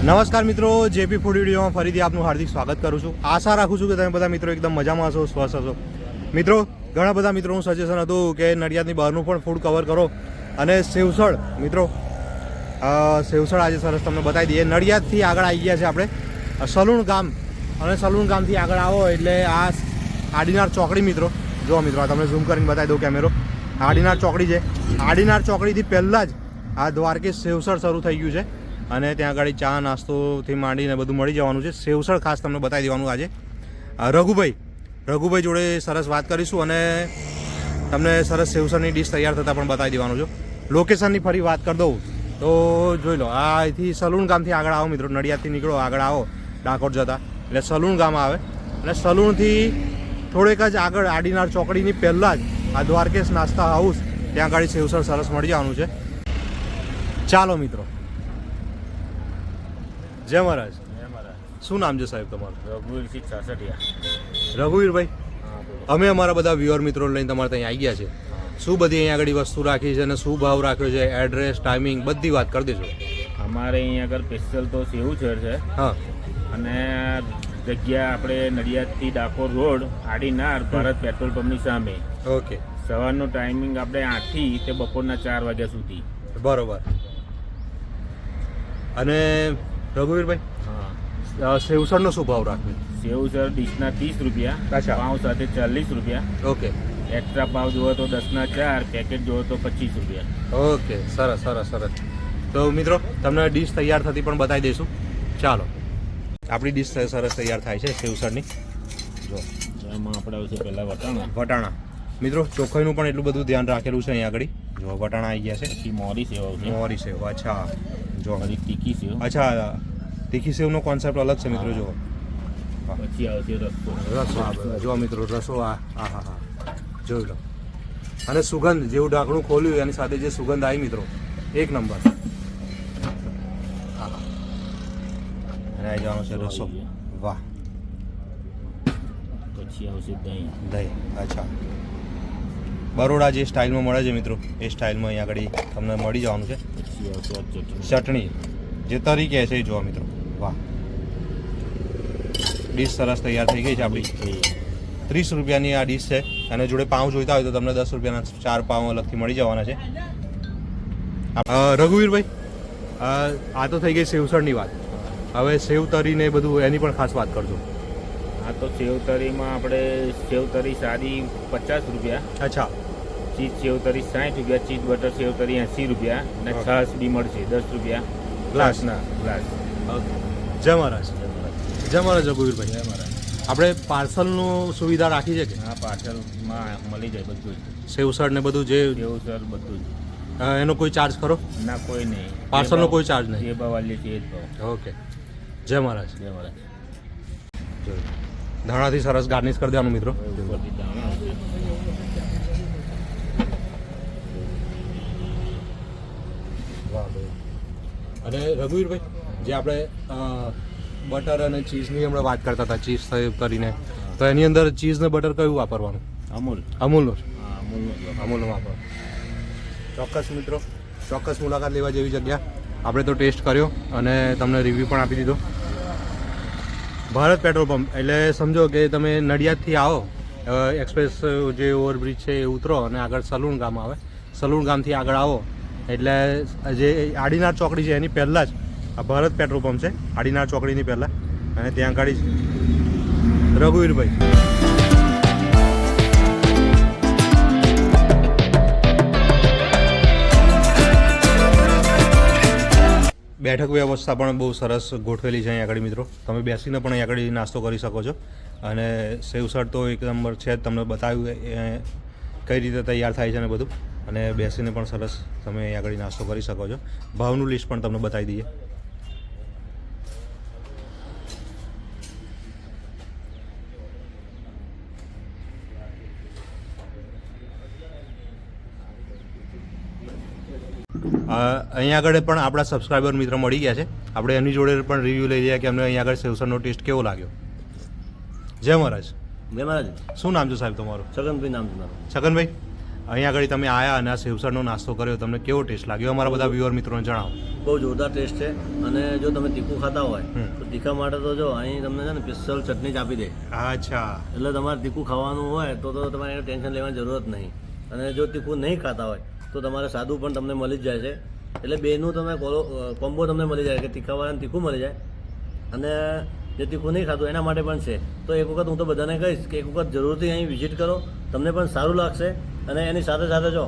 નમસ્કાર મિત્રો, JP food વિડીયોમાં ફરીથી આપનું હાર્દિક સ્વાગત કરું છું. આશા રાખું છું કે તમે બધા મિત્રો એકદમ મજામાં હશો, સ્વસ્થ હશો. મિત્રો, ઘણા બધા મિત્રોનું સજેશન હતું કે નડિયાદની બહારનું પણ ફૂડ કવર કરો અને સેવસળ મિત્રો સેવસળ આજે સરસ તમને બતાવી દઈએ. નડિયાદથી આગળ આવી ગયા છે આપણે સલૂણ ગામ, અને સલૂણ ગામથી આગળ આવો એટલે આ આડીનાર ચોકડી મિત્રો. જો મિત્રો, આ તમને ઝૂમ કરીને બતાવી દઉં કેમેરો. આડીનાર ચોકડી છે. આડીનાર ચોકડીથી પહેલાં જ આ દ્વારકેશ સેવસળ શરૂ થઈ ગયું છે અને ત્યાં આગળ ચા નાસ્તોથી માંડીને બધું મળી જવાનું છે. સેવસળ ખાસ તમને બતાવી દેવાનું આજે. રઘુભાઈ જોડે સરસ વાત કરીશું અને તમને સરસ સેવસળની ડીશ તૈયાર થતાં પણ બતાવી દેવાનું છે. લોકેશનની ફરી વાત કરી દઉં તો જોઈ લો, આ અહીંથી સલૂણ ગામથી આગળ આવો મિત્રો. નડિયાદથી નીકળો, આગળ આવો ડાકોર જતા એટલે સલૂણ ગામ આવે અને સલૂણથી થોડેક જ આગળ આડીનાર ચોકડીની પહેલાં જ આ દ્વારકેશ નાસ્તા હાઉસ, ત્યાં આગળ સેવસળ સરસ મળી જવાનું છે. ચાલો મિત્રો. જય મહારાજ. શું નામ છે સાહેબ તમારું? રઘુવીરસિંહ સાસઠિયા. રઘુવીરભાઈ, અમે અમારા બધા વ્યુઅર મિત્રો લઈને તમારે ત્યાં આવી ગયા છે. શું બધી અહીંયા આગળ વસ્તુ રાખી છે અને શું ભાવ રાખ્યો છે, એડ્રેસ, ટાઈમિંગ બધી વાત કરી દેજો. અમારે અહીંયા આગળ સ્પેશિયલ તો સેવુંછેર છે. હા. અને જગ્યા આપણે નડિયાદથી ડાકોર રોડ, આડીનાર, ભારત પેટ્રોલ પંપની સામે. ઓકે. સવારનો ટાઈમિંગ આપણે 8થી તે બપોરના 4 વાગ્યા સુધી. બરોબર. અને રઘુવીરભાઈ, હા, સેવસળનો શું ભાવ રાખ્યો? સેવુંછેર ડીશના 30 રૂપિયા, અચ્છા. પાઉં સાથે 40 રૂપિયા. ઓકે. એક્સ્ટ્રા પાવ જોવો તો 10ના 4, પેકેટ જોવો તો 25 રૂપિયા. ઓકે, સરસ સરસ સરસ. તો મિત્રો, તમને ડીશ તૈયાર થતી પણ બતાવી દઈશું. ચાલો, આપણી ડીશ સરસ તૈયાર થાય છે સેવસળની. જો એમાં આપણે આવશે પહેલાં વટાણા. મિત્રો, ચોખ્ખાઈનું પણ એટલું બધું ધ્યાન રાખેલું છે અહીંયા આગળ. જો વટાણા આવી ગયા છે. પછી મોરી સેવ આવશે. મોરી સેવ, અચ્છા. જો પછી તીખી સેવ. અચ્છા, તીખી સેવનો કોન્સેપ્ટ અલગ છે મિત્રો. જો પછી આવશે રસો. જો મિત્રો, રસો. હા હા હા, જોઈ લો. અને સુગંધ, જેવું ઢાંકણું ખોલ્યું એની સાથે જે સુગંધ આવી મિત્રો, એક નંબર. હા, અને આવી જવાનો છે રસો. વાહ. પછી આવશે દહીં. દહીં, અચ્છા. બરોડા જે સ્ટાઇલમાં મળે છે મિત્રો, એ સ્ટાઇલમાં અહીંયા આગળ તમને મળી જવાનું છે. પછી આવશે ચટણી, જે તરીકે છે એ જોવા મિત્રો. વાહ. ડીશ સરસ તૈયાર થઈ ગઈ છે આપણી. 30 રૂપિયાની આ ડીશ છે અને જોડે પાઉં જોઈતા હોય તો તમને 10 રૂપિયાના 4 પાઉં અલગથી મળી જવાના છે. રઘુવીરભાઈ, આ તો થઈ ગઈ સેવસળની વાત. હવે સેવ તરી ને બધું એની પણ ખાસ વાત કરજો. હા, તો સેવતરીમાં આપણે સેવતરી સાદી 50 રૂપિયા. અચ્છા. ચીઝ સેવતરી 60 રૂપિયા, ચીઝ બટર સેવતરી 80 રૂપિયા અને છાશ બી મળશે 10 રૂપિયા ગ્લાસના ગ્લાસ. જય મહારાજ. જય મહારાજ રઘુવીરભાઈ. જય મારા. આપણે પાર્સલનું સુવિધા રાખી છે કે? હા, પાર્સલમાં મળી જાય બધું જ. સેવસળ ને બધું જે સેવસર બધું જ. એનો કોઈ ચાર્જ ખરો? ના, કોઈ નહીં. પાર્સલનો કોઈ ચાર્જ નહીં? જે ભાવ લે છે એ જ ભાવ. ઓકે. જય મહારાજ. જય મારા. ધાણાથી સરસ ગાર્નિશ કરી દેવાનું મિત્રો. ઉપરથી દાણા આવશે. અને રઘુવીરભાઈ, જે આપણે બટર અને ચીઝની હમણાં વાત કરતા હતા, ચીઝ કરીને, તો એની અંદર ચીઝ ને બટર કયું વાપરવાનું? અમૂલ. અમૂલનું. હા, અમૂલનું. અમૂલનું વાપરવાનું. ચોક્કસ મિત્રો, ચોક્કસ મુલાકાત લેવા જેવી જગ્યા. આપણે તો ટેસ્ટ કર્યો અને તમને રિવ્યૂ પણ આપી દીધો. ભારત પેટ્રોલ પંપ એટલે સમજો કે તમે નડિયાદથી આવો, એક્સપ્રેસ જે ઓવરબ્રિજ છે એ ઉતરો અને આગળ સલૂણ ગામ આવે. સલૂણ ગામથી આગળ આવો એટલે જે આડીનાર ચોકડી છે એની પહેલાં જ આ ભારત પેટ્રોલ પંપ છે, આડીનાર ચોકડીની પહેલાં. અને ત્યાં આગળ રઘુવીરભાઈ. બેઠક વ્યવસ્થા પણ બહુ સરસ ગોઠવેલી છે અહીંયા આગળ મિત્રો. તમે બેસીને પણ અહીંયા આગળ નાસ્તો કરી શકો છો. અને સેવસળ તો એક નંબર છે, તમને બતાવ્યું કઈ રીતે તૈયાર થાય છે ને બધું. અને બેસીને પણ સરસ તમે અહીંયા આગળ નાસ્તો કરી શકો છો. ભાવનું લિસ્ટ પણ તમને બતાવી દઈએ. અહીંયા આગળ પણ આપણા સબસ્ક્રાઈબર મિત્ર મળી ગયા છે. આપણે એની જોડે પણ રિવ્યૂ લઈ રહ્યા કે અમને અહીંયા આગળ સેવસળનો ટેસ્ટ કેવો લાગ્યો. જય મહારાજ. જય મહારાજ. શું નામ છે સાહેબ તમારું? છગનભાઈ નામ છે મારું. છગનભાઈ, અહીંયા આગળ તમે આવ્યા અને આ સેવસરનો નાસ્તો કર્યો, તમને કેવો ટેસ્ટ લાગ્યો અમારા બધા વ્યુઅર મિત્રોને જણાવો. બહુ જોરદાર ટેસ્ટ છે. અને જો તમે તીખું ખાતા હોય તો તીખા માટે તો જો અહીં તમને છે ને સ્પેશિયલ ચટણી જ આપી દે. અચ્છા. એટલે તમારે તીખું ખાવાનું હોય તો તમારે એનું ટેન્શન લેવાની જરૂરત નહીં. અને જો તીખું નહીં ખાતા હોય તો તમારે સાદું પણ તમને મળી જ જાય છે. એટલે બેનું તમે કોમ્બો તમને મળી જાય કે તીખાવાળાને તીખું મળી જાય અને જે તીખું નહીં ખાતું એના માટે પણ છે. તો એક વખત હું તો બધાને કહીશ કે એક વખત જરૂરથી અહીં વિઝિટ કરો, તમને પણ સારું લાગશે. અને એની સાથે સાથે જો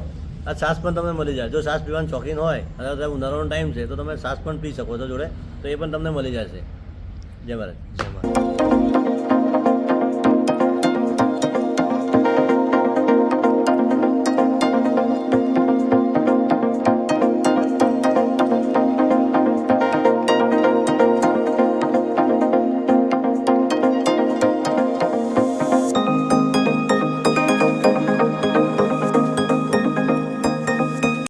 આ છાશ પણ તમને મળી જાય. જો છાશ પીવાનું શોખીન હોય અને ઉનાળાનો ટાઈમ છે તો તમે છાશ પણ પી શકો છો જોડે, તો એ પણ તમને મળી જશે. જય મહારાજ. જય મહારાજ.